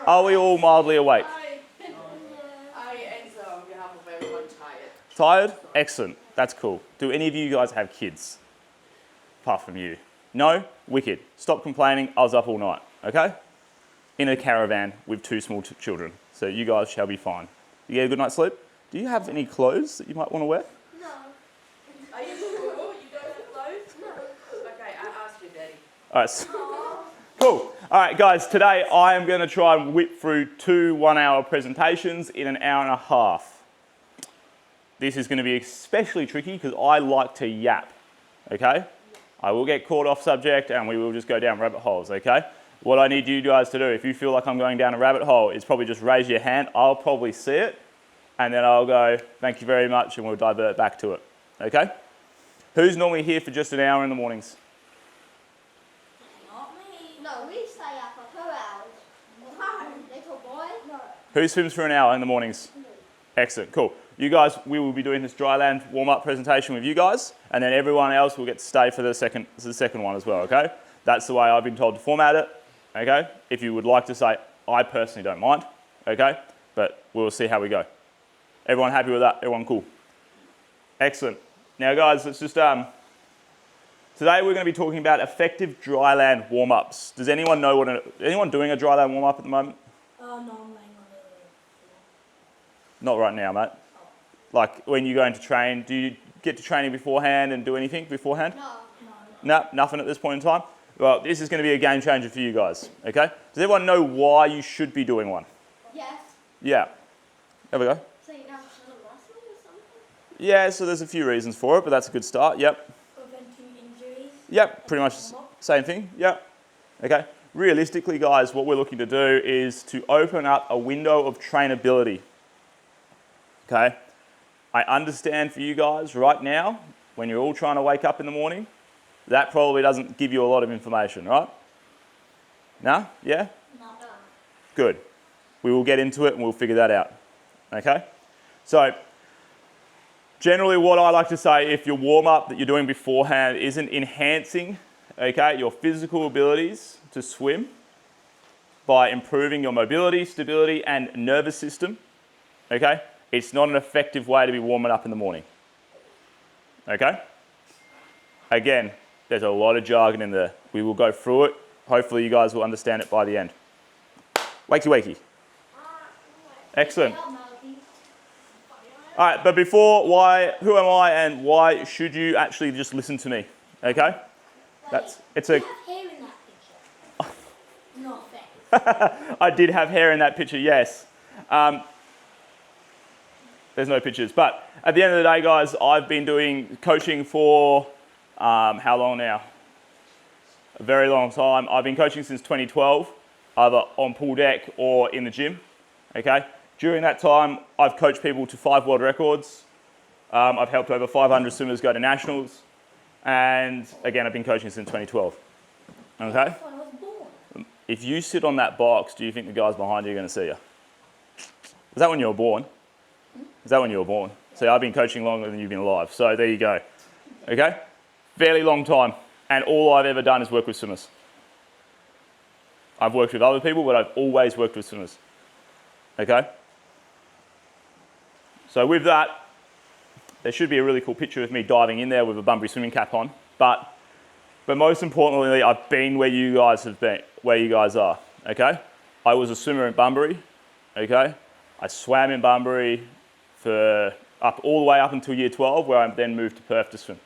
Are we all mildly awake? I answer on behalf of everyone tired. Tired? Excellent. That's cool. Do any of you guys have kids? Apart from you. No? Wicked. Stop complaining. I was up all night. Okay? In a caravan with 2 small children. So you guys shall be fine. You get a good night's sleep? Do you have any clothes that you might want to wear? No. Are you sure you don't have clothes? No. Okay, I asked your daddy. All right. Cool. All right, guys, today I am going to try and whip through 2 one-hour presentations in an hour and a half. This is going to be especially tricky because I like to yap, okay? I will get caught off subject and we will just go down rabbit holes, okay? What I need you guys to do, if you feel like I'm going down a rabbit hole, is probably just raise your hand. I'll probably see it and then I'll go, thank you very much, and we'll divert back to it, okay? Who's normally here for just an hour in the mornings? No, we stay up for 2 hours. No, little boy. No. Who swims for an hour in the mornings? Excellent, cool. You guys, we will be doing this Dryland warm-up presentation with you guys, and then everyone else will get to stay for the second one as well, okay? That's the way I've been told to format it, okay? If you would like to say, I personally don't mind, okay? But we'll see how we go. Everyone happy with that? Everyone cool? Excellent. Now guys, let's just, today we're going to be talking about effective dryland warm-ups. Does anyone know anyone doing a dryland warm-up at the moment? No, I'm laying on the floor. Not right now, mate. Like when you're going to train, do you get to training beforehand and do anything beforehand? No, nothing at this point in time? Well, this is going to be a game changer for you guys, okay? Does everyone know why you should be doing one? Yes. Yeah. There we go. So you don't have to muscle or something? Yeah, so there's a few reasons for it, but that's a good start, yep. Preventing injuries? Yep, pretty much same thing, yep. Okay. Realistically, guys, what we're looking to do is to open up a window of trainability, okay? I understand for you guys right now, when you're all trying to wake up in the morning, that probably doesn't give you a lot of information, right? No? Yeah? No. Good. We will get into it and we'll figure that out, okay? So, generally what I like to say, if your warm-up that you're doing beforehand isn't enhancing, okay, your physical abilities to swim by improving your mobility, stability, and nervous system, okay, it's not an effective way to be warming up in the morning, okay? Again, there's a lot of jargon in there. We will go through it. Hopefully you guys will understand it by the end. Wakey wakey. Excellent. All right, but before, who am I and why should you actually just listen to me, okay? You have hair in that picture. No offense. I did have hair in that picture, yes. There's no pictures, but at the end of the day, guys, I've been doing coaching for how long now? A very long time. I've been coaching since 2012, either on pool deck or in the gym, okay? During that time, I've coached people to 5 world records. I've helped over 500 swimmers go to nationals. And again, I've been coaching since 2012, okay? That's when I was born. If you sit on that box, do you think the guys behind you are going to see you? Was that when you were born? Is that when you were born? See, I've been coaching longer than you've been alive. So there you go, okay? Fairly long time. And all I've ever done is work with swimmers. I've worked with other people, but I've always worked with swimmers, okay? So with that, there should be a really cool picture of me diving in there with a Bunbury swimming cap on. But most importantly, I've been where you guys have been, where you guys are, okay? I was a swimmer in Bunbury, okay? I swam in Bunbury for all the way up until year 12, where I then moved to Perth to swim,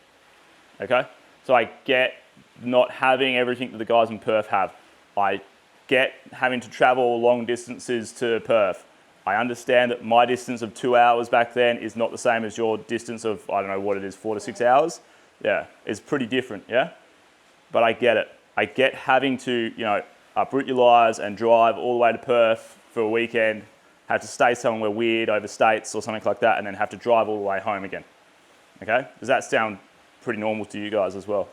okay? So I get not having everything that the guys in Perth have. I get having to travel long distances to Perth. I understand that my distance of 2 hours back then is not the same as your distance of, I don't know what it is, 4 to 6 hours. Yeah, it's pretty different, yeah? But I get it. I get having to, uproot your lives and drive all the way to Perth for a weekend, have to stay somewhere weird over states or something like that, and then have to drive all the way home again, okay? Does that sound pretty normal to you guys as well?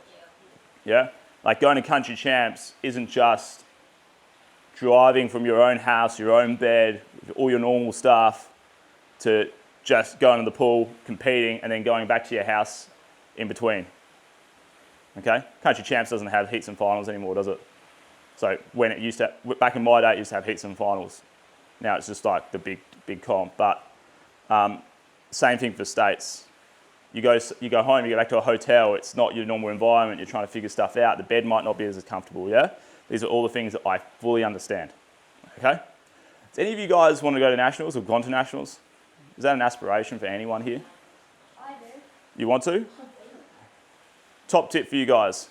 Yeah? Like going to country champs isn't just driving from your own house, your own bed, all your normal stuff, to just going to the pool, competing, and then going back to your house in between. Okay? Country champs doesn't have heats and finals anymore, does it? So when it used to, back in my day, it used to have heats and finals. Now it's just like the big comp. But same thing for states. You go home, you go back to a hotel, it's not your normal environment, you're trying to figure stuff out, the bed might not be as comfortable, yeah? These are all the things that I fully understand, okay? Does any of you guys want to go to nationals or gone to nationals? Is that an aspiration for anyone here? I do. You want to? Top tip for you guys.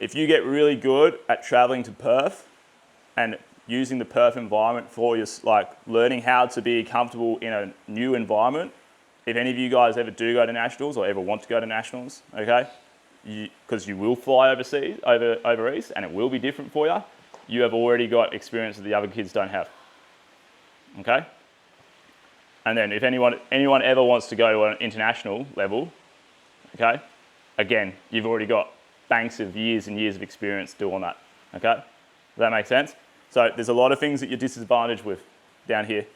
If you get really good at traveling to Perth and using the Perth environment for your, like learning how to be comfortable in a new environment, if any of you guys ever do go to nationals or ever want to go to nationals, okay, because you will fly overseas, over east, and it will be different for you, you have already got experience that the other kids don't have, okay? And then if anyone ever wants to go to an international level, okay, again, you've already got banks of years and years of experience doing that, okay? Does that make sense? So there's a lot of things that you're disadvantaged with down here.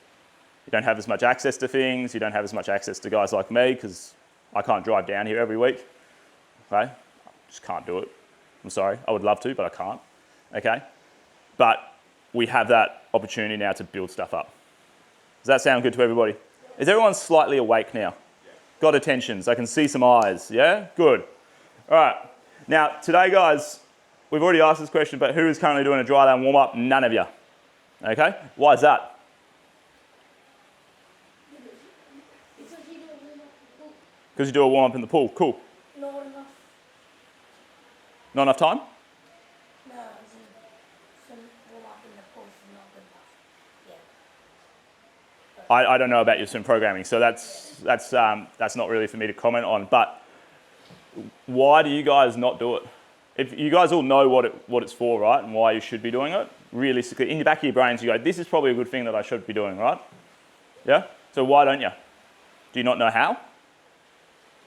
You don't have as much access to things, you don't have as much access to guys like me because I can't drive down here every week, okay? I just can't do it. I'm sorry, I would love to, but I can't, okay? But we have that opportunity now to build stuff up. Does that sound good to everybody? Is everyone slightly awake now? Got attentions, I can see some eyes, yeah? Good. All right, now today guys, we've already asked this question, but who is currently doing a dryland warm-up? None of you, okay? Why is that? Because you do a warm-up in the pool. Cool. Not enough. Not enough time? No, some warm up in the pool is not good enough. Yeah. I don't know about your swim programming, so that's not really for me to comment on. But why do you guys not do it? If you guys all know what it's for, right, and why you should be doing it, realistically, in the back of your brains, you go, this is probably a good thing that I should be doing, right? Yeah? So why don't you? Do you not know how?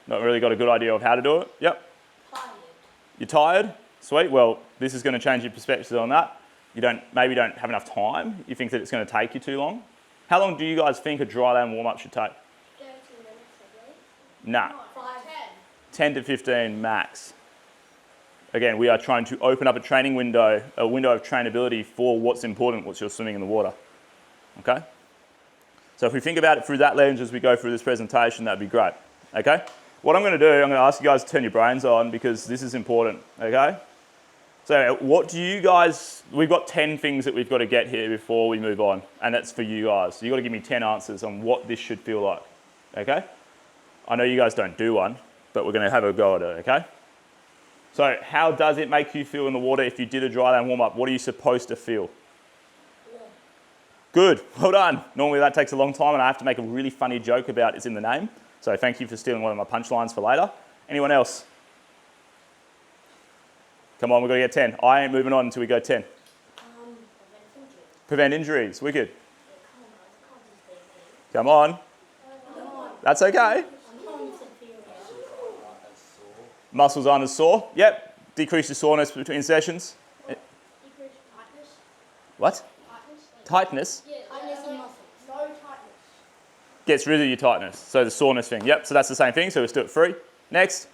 Not really got a good idea of how to do it? Yep. Tired. You're tired? Sweet. Well, this is going to change your perspective on that. Maybe you don't have enough time. You think that it's going to take you too long. How long do you guys think a dryland warm-up should take? 30 minutes, I believe. Nah. 5, 10 to 15 max. Again, we are trying to open up a training window, a window of trainability for what's important, what's you're swimming in the water. Okay? So if we think about it through that lens as we go through this presentation, that'd be great. Okay? What I'm going to do, I'm going to ask you guys to turn your brains on because this is important, okay? So what do you guys, we've got 10 things that we've got to get here before we move on, and that's for you guys. You've got to give me 10 answers on what this should feel like, okay? I know you guys don't do one, but we're going to have a go at it, okay? So how does it make you feel in the water if you did a dryland warm-up? What are you supposed to feel? Good, well done. Normally that takes a long time and I have to make a really funny joke about it's in the name. So thank you for stealing one of my punchlines for later. Anyone else? Come on, we've got to get 10. I ain't moving on until we go 10. Prevent injuries, wicked. Come on. That's okay. Muscles aren't as sore. Yep. Decrease your soreness between sessions. Decrease tightness. What? Tightness? Yeah, tightness in muscles. No tightness. Gets rid of your tightness. So the soreness thing. Yep, so that's the same thing. So let's do it free. Next.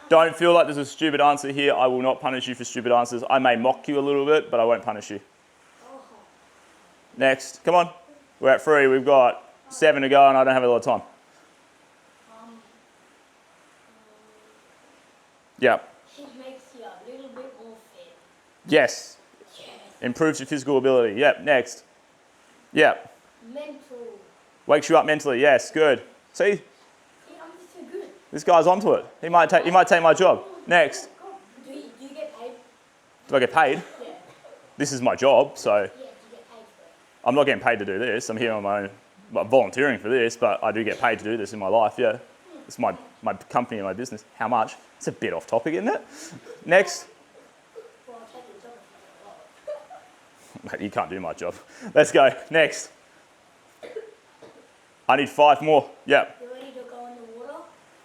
Don't feel like there's a stupid answer here. I will not punish you for stupid answers. I may mock you a little bit, but I won't punish you. Next. Come on. We're at 3. We've got 7 to go and I don't have a lot of time. Yeah. It makes you a little bit more fit. Yes. Yes. Improves your physical ability. Yep. Next. Yep. Mental. Wakes you up mentally. Yes. Good. See, Yeah, I'm just so good. this guy's onto it. He might take my job. Next. Do you get paid? Do I get paid? Yeah. This is my job, so Yeah, do you get paid for it? I'm not getting paid to do this. I'm here on my own, I'm volunteering for this, but I do get paid to do this in my life. Yeah. It's my company and my business. How much? It's a bit off topic, isn't it? Next. Well, I'll take your job if you get a lot. Mate, you can't do my job. Let's go. Next. I need 5 more. Yeah. You ready to go in the water?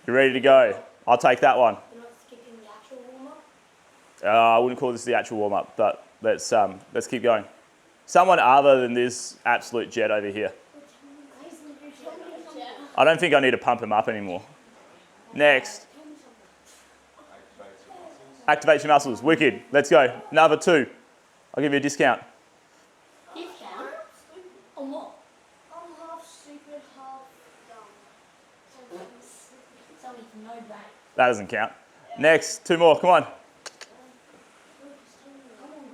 You're ready to go. I'll take that one. You're not skipping the actual warm-up? I wouldn't call this the actual warm-up, but let's keep going. Someone other than this absolute jet over here. I don't think I need to pump him up anymore. Next. Activate your muscles. Wicked. Let's go. Another 2. I'll give you a discount. Discount? On what? I'm half stupid, half dumb. So we can know that. That doesn't count. Next, 2 more. Come on. Come on,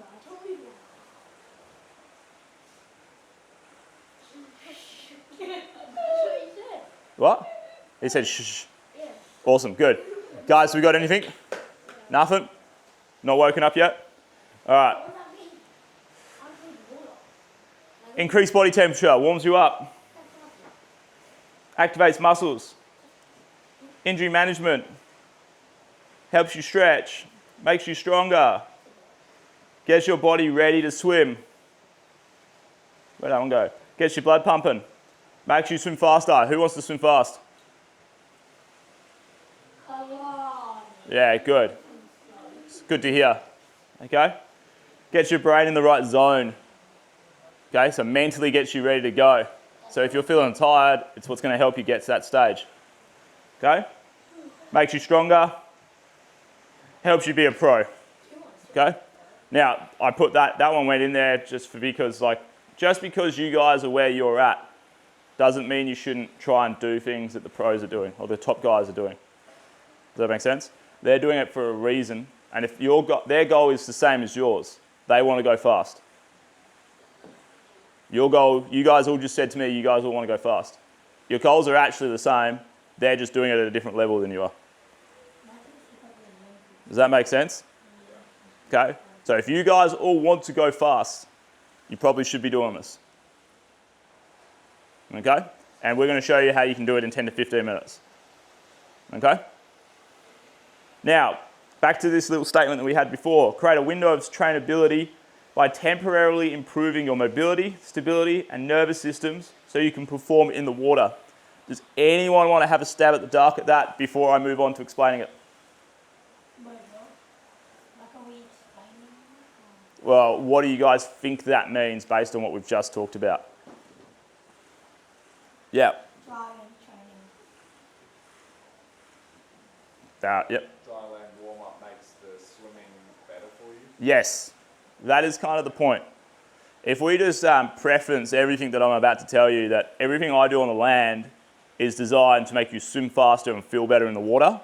guys. Tell me That's what he said. What? He said shh. Yeah. Awesome. Good. Guys, we got anything? Nothing? Not woken up yet? All right. What does that mean? I'm drinking water. Increased body temperature. Warms you up. Activates muscles. Injury management. Helps you stretch. Makes you stronger. Gets your body ready to swim. Where'd that one go? Gets your blood pumping. Makes you swim faster. Who wants to swim fast? Come on. Yeah, good. It's good to hear. Okay? Gets your brain in the right zone. Okay, so mentally gets you ready to go. So if you're feeling tired, it's what's going to help you get to that stage. Okay? Makes you stronger. Helps you be a pro. Okay? Now, I put that one went in there just because you guys are where you're at doesn't mean you shouldn't try and do things that the pros are doing or the top guys are doing. Does that make sense? They're doing it for a reason, and if their goal is the same as yours, they want to go fast. Your goal, you guys all just said to me, you guys all want to go fast. Your goals are actually the same, they're just doing it at a different level than you are. Does that make sense? Okay, so if you guys all want to go fast, you probably should be doing this. Okay? And we're going to show you how you can do it in 10 to 15 minutes. Okay? Now, back to this little statement that we had before. Create a window of trainability by temporarily improving your mobility, stability, and nervous systems so you can perform in the water. Does anyone want to have a stab at the dark at that before I move on to explaining it? Well, what do you guys think that means based on what we've just talked about? Yeah. Dryland training. Yep. Dryland warm-up makes the swimming better for you? Yes. That is kind of the point. If we just preference everything that I'm about to tell you, that everything I do on the land is designed to make you swim faster and feel better in the water,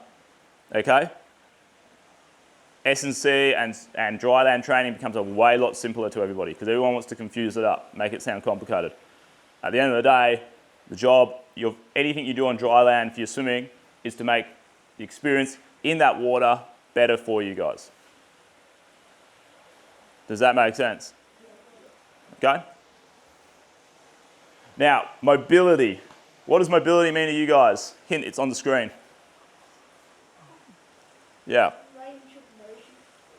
okay? S&C and dryland training becomes a way lot simpler to everybody because everyone wants to confuse it up, make it sound complicated. At the end of the day, the job, anything you do on dryland for your swimming is to make the experience in that water better for you guys. Does that make sense? Okay? Now, mobility. What does mobility mean to you guys? Hint, it's on the screen. Yeah. Range of motion.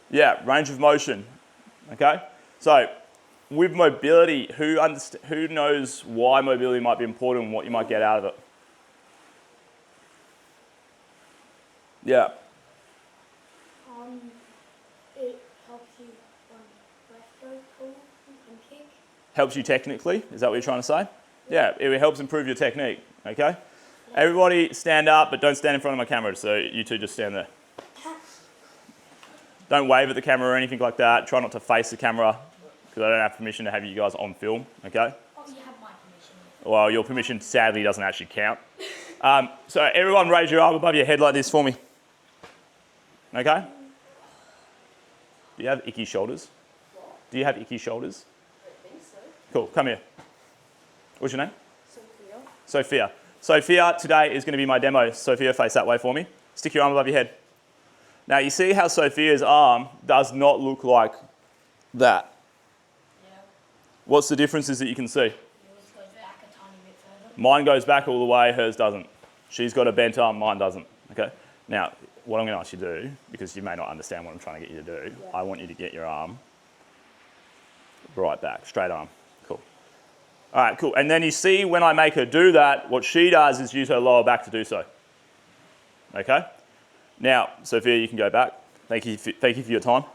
Yeah, range of motion. Okay? So, with mobility, who knows why mobility might be important and what you might get out of it? Yeah. It helps you breaststroke, pull, and kick. Helps you technically, is that what you're trying to say? Yeah, it helps improve your technique, okay? Everybody stand up, but don't stand in front of my camera, so you two just stand there. Don't wave at the camera or anything like that. Try not to face the camera, because I don't have permission to have you guys on film, okay? Oh, you have my permission. Well, your permission sadly doesn't actually count. So everyone raise your arm above your head like this for me. Okay? Do you have icky shoulders? Do you have icky shoulders? I think so. Cool, come here. What's your name? Sophia. Sophia. Sophia today is going to be my demo. Sophia, face that way for me. Stick your arm above your head. Now you see how Sophia's arm does not look like that. Yeah. What's the differences that you can see? Yours goes back a tiny bit further. Mine goes back all the way, hers doesn't. She's got a bent arm, mine doesn't. Okay? Now, what I'm going to ask you to do, because you may not understand what I'm trying to get you to do, I want you to get your arm right back, straight arm. Cool. All right, cool. And then you see when I make her do that, what she does is use her lower back to do so. Okay? Now, Sophia, you can go back. Thank you for your time.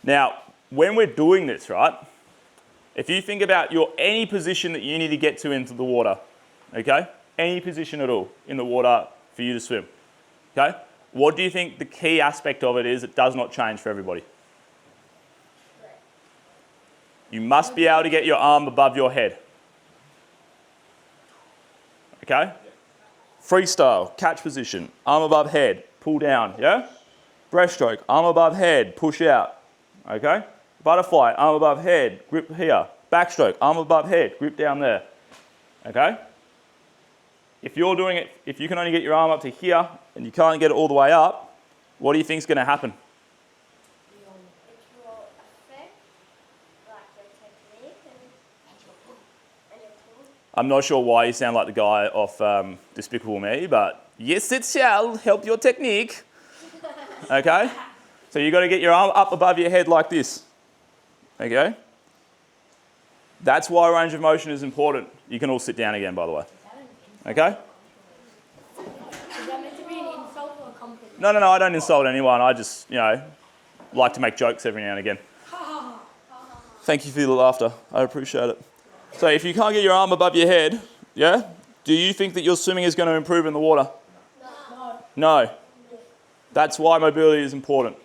Now, when we're doing this, right, if you think about any position that you need to get to into the water, okay? Any position at all in the water for you to swim, okay? What do you think the key aspect of it is that does not change for everybody? You must be able to get your arm above your head. Okay? Freestyle, catch position, arm above head, pull down, yeah? Breaststroke, arm above head, push out, okay? Butterfly, arm above head, grip here. Backstroke, arm above head, grip down there, okay? If you're doing it, if you can only get your arm up to here and you can't get it all the way up, what do you think is going to happen? It will affect like your technique and your tool. I'm not sure why you sound like the guy off Despicable Me, but yes, it shall help your technique. Okay? So you've got to get your arm up above your head like this. Okay? That's why range of motion is important. You can all sit down again, by the way. Okay? Is that meant to be an insult or a compliment? No, I don't insult anyone. I just, like to make jokes every now and again. Thank you for the laughter. I appreciate it. So if you can't get your arm above your head, yeah, do you think that your swimming is going to improve in the water? No. That's why mobility is important.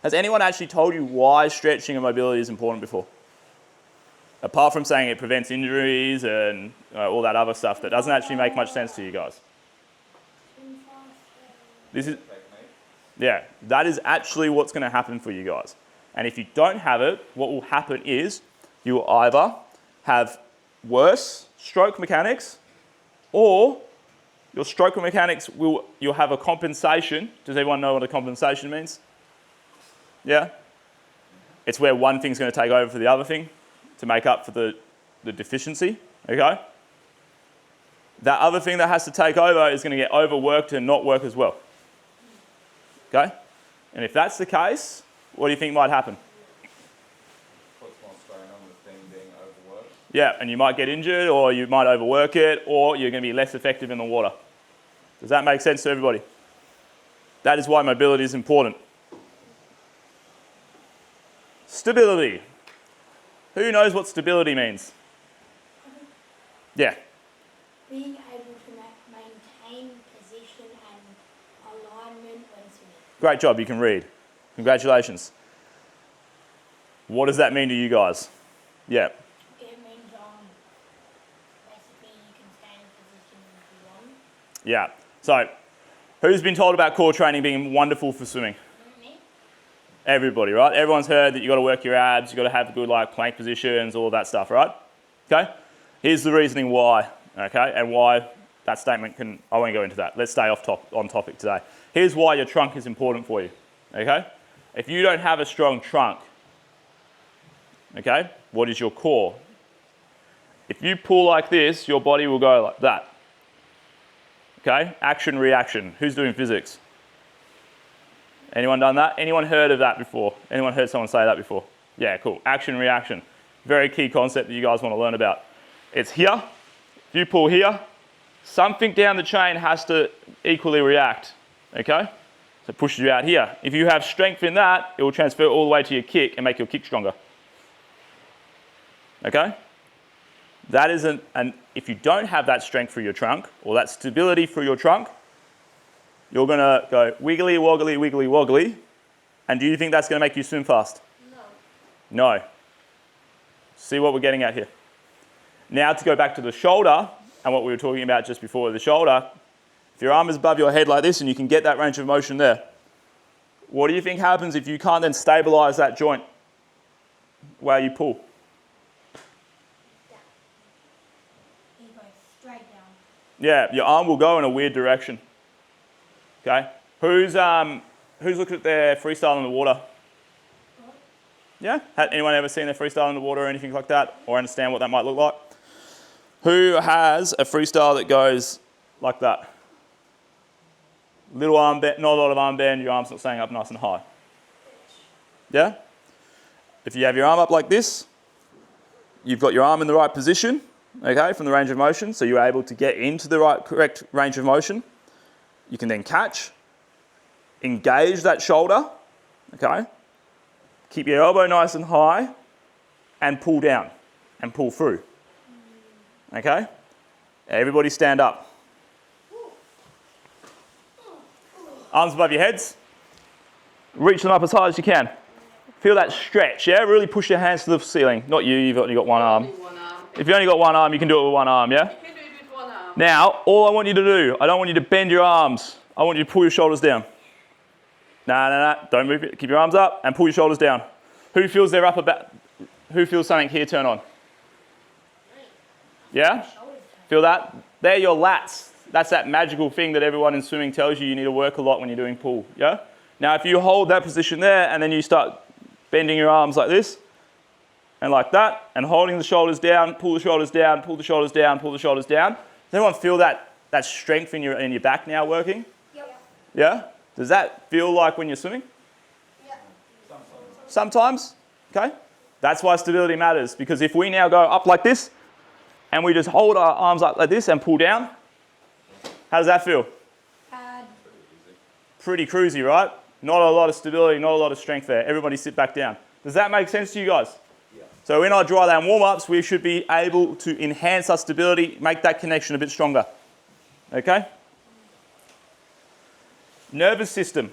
Has anyone actually told you why stretching and mobility is important before? Apart from saying it prevents injuries and all that other stuff that doesn't actually make much sense to you guys. This is, yeah, that is actually what's going to happen for you guys. And if you don't have it, what will happen is you will either have worse stroke mechanics or your stroke mechanics you'll have a compensation. Does everyone know what a compensation means? Yeah? It's where one thing's going to take over for the other thing to make up for the deficiency, okay? That other thing that has to take over is going to get overworked and not work as well, okay? And if that's the case, what do you think might happen? Puts more strain on the thing being overworked. Yeah, and you might get injured or you might overwork it or you're going to be less effective in the water. Does that make sense to everybody? That is why mobility is important. Stability. Who knows what stability means? Yeah. Being able to maintain position and alignment when swimming. Great job, you can read. Congratulations. What does that mean to you guys? Yeah. It means basically you can stay in position if you want. Yeah. So, who's been told about core training being wonderful for swimming? Me? Everybody, right? Everyone's heard that you've got to work your abs, you've got to have good plank positions, all of that stuff, right? Okay? Here's the reasoning why, okay? And why that statement I won't go into that. Let's stay on topic today. Here's why your trunk is important for you, okay? If you don't have a strong trunk, okay, what is your core? If you pull like this, your body will go like that. Okay? Action, reaction. Who's doing physics? Anyone done that? Anyone heard of that before? Anyone heard someone say that before? Yeah, cool. Action, reaction. Very key concept that you guys want to learn about. It's here. If you pull here, something down the chain has to equally react. Okay? So it pushes you out here. If you have strength in that, it will transfer all the way to your kick and make your kick stronger. Okay? That is if you don't have that strength for your trunk or that stability for your trunk, you're going to go wiggly, woggly, wiggly, woggly. And do you think that's going to make you swim fast? No. No. See what we're getting at here. Now to go back to the shoulder and what we were talking about just before the shoulder, if your arm is above your head like this and you can get that range of motion there, what do you think happens if you can't then stabilize that joint while you pull? You go straight down. Yeah, your arm will go in a weird direction. Okay? Who's looked at their freestyle in the water? Yeah? Had anyone ever seen their freestyle in the water or anything like that? Or understand what that might look like? Who has a freestyle that goes like that? Little arm bend, not a lot of arm bend, your arm's not staying up nice and high. Yeah? If you have your arm up like this, you've got your arm in the right position, okay, from the range of motion, so you're able to get into the correct range of motion. You can then catch, engage that shoulder, okay, keep your elbow nice and high, and pull down, and pull through, okay? Everybody stand up. Arms above your heads. Reach them up as high as you can. Feel that stretch, yeah? Really push your hands to the ceiling. Not you, you've only got one arm. Only one arm. If you've only got one arm, you can do it with one arm, yeah? You can do it with one arm. Now, all I want you to do, I don't want you to bend your arms. I want you to pull your shoulders down. No, don't move it. Keep your arms up and pull your shoulders down. Who feels their upper back? Who feels something here turn on? Yeah? Feel that? They're your lats. That's that magical thing that everyone in swimming tells you need to work a lot when you're doing pool, yeah? Now, if you hold that position there and then you start bending your arms like this and like that and holding the shoulders down, pull the shoulders down, pull the shoulders down, pull the shoulders down. Does anyone feel that strength in your back now working? Yep. Yeah? Does that feel like when you're swimming? Yeah. Sometimes? Okay? That's why stability matters, because if we now go up like this and we just hold our arms up like this and pull down, how does that feel? Pretty cruisy, right? Not a lot of stability, not a lot of strength there. Everybody sit back down. Does that make sense to you guys? Yeah. So in our dryland warm-ups, we should be able to enhance our stability, make that connection a bit stronger. Okay? Nervous system.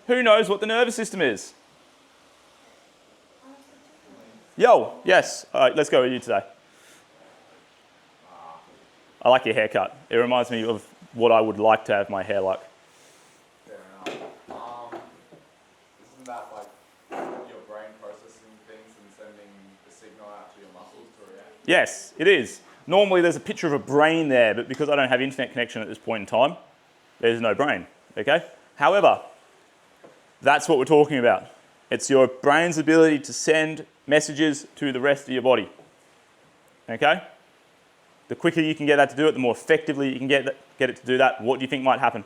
Who knows what the nervous system is? Yo, yes. All right, let's go with you today. I like your haircut. It reminds me of what I would like to have my hair like. Fair enough. Isn't that like your brain processing things and sending the signal out to your muscles to react? Yes, it is. Normally there's a picture of a brain there, but because I don't have internet connection at this point in time, there's no brain, okay? However, that's what we're talking about. It's your brain's ability to send messages to the rest of your body, okay? The quicker you can get that to do it, the more effectively you can get it to do that. What do you think might happen?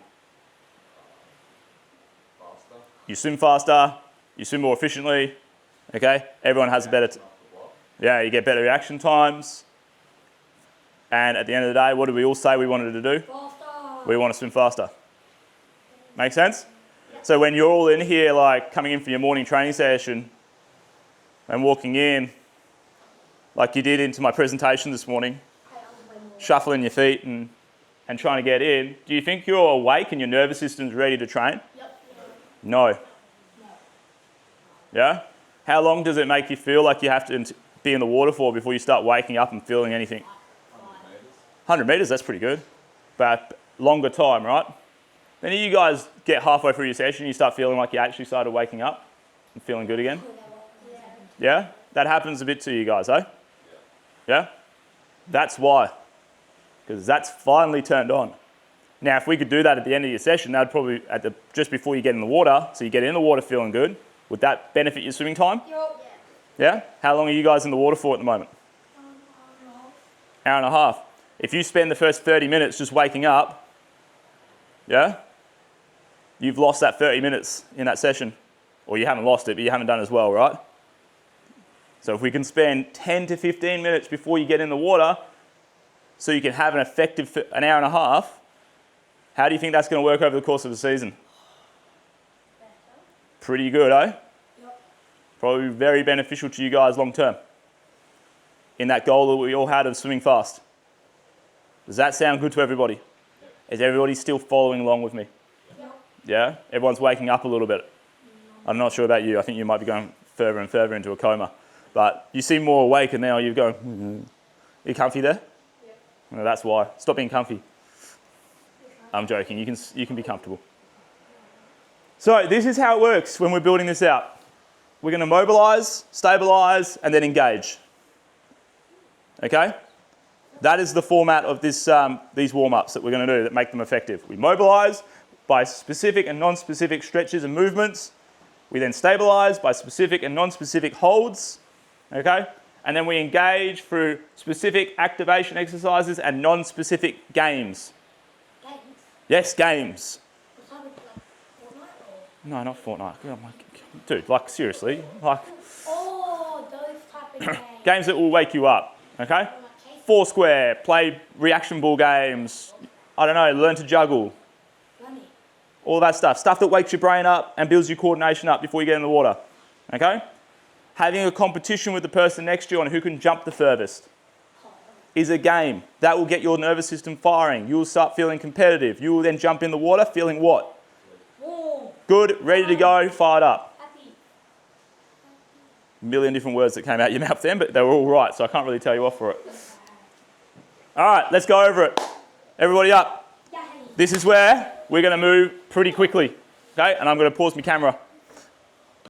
Faster. You swim faster, you swim more efficiently, okay? Everyone has a better, yeah, you get better reaction times. And at the end of the day, what did we all say we wanted to do? Faster. We want to swim faster. Make sense? So when you're all in here, like coming in for your morning training session and walking in, like you did into my presentation this morning, shuffling your feet and trying to get in, do you think you're awake and your nervous system's ready to train? Yep. No. Yeah? How long does it make you feel like you have to be in the water for before you start waking up and feeling anything? 100 metres, that's pretty good. But longer time, right? Then you guys get halfway through your session, you start feeling like you actually started waking up and feeling good again. Yeah? That happens a bit to you guys, eh? Yeah? That's why. Because that's finally turned on. Now, if we could do that at the end of your session, that'd probably just before you get in the water, so you get in the water feeling good. Would that benefit your swimming time? Yep. Yeah? How long are you guys in the water for at the moment? Hour and a half. If you spend the first 30 minutes just waking up, yeah, you've lost that 30 minutes in that session. Or you haven't lost it, but you haven't done as well, right? So if we can spend 10 to 15 minutes before you get in the water, so you can have an effective an hour and a half, how do you think that's going to work over the course of the season? Pretty good, eh? Yep. Probably very beneficial to you guys long term in that goal that we all had of swimming fast. Does that sound good to everybody? Is everybody still following along with me? Yep. Yeah? Everyone's waking up a little bit. I'm not sure about you. I think you might be going further and further into a coma. But you seem more awake and now you're going, Are you comfy there? Yep. Well, that's why. Stop being comfy. I'm joking. You can be comfortable. So this is how it works when we're building this out. We're going to mobilise, stabilise, and then engage. Okay? That is the format of these warm-ups that we're going to do that make them effective. We mobilise by specific and non-specific stretches and movements. We then stabilise by specific and non-specific holds. Okay? And then we engage through specific activation exercises and non-specific games. Games. Yes, games. Was that like Fortnite or? No, not Fortnite. Oh my, dude, like seriously, like Oh, those type of games. games that will wake you up. Okay? Foursquare, play reaction ball games. I don't know, learn to juggle. Funny. All that stuff. Stuff that wakes your brain up and builds your coordination up before you get in the water. Okay? Having a competition with the person next to you on who can jump the furthest. is a game. That will get your nervous system firing. You will start feeling competitive. You will then jump in the water feeling what? Warm. Good, ready to go, fired up. Happy. A million different words that came out your mouth then, but they were all right, so I can't really tell you off for it. All right, let's go over it. Everybody up. Yay. This is where we're going to move pretty quickly, okay? And I'm going to pause my camera.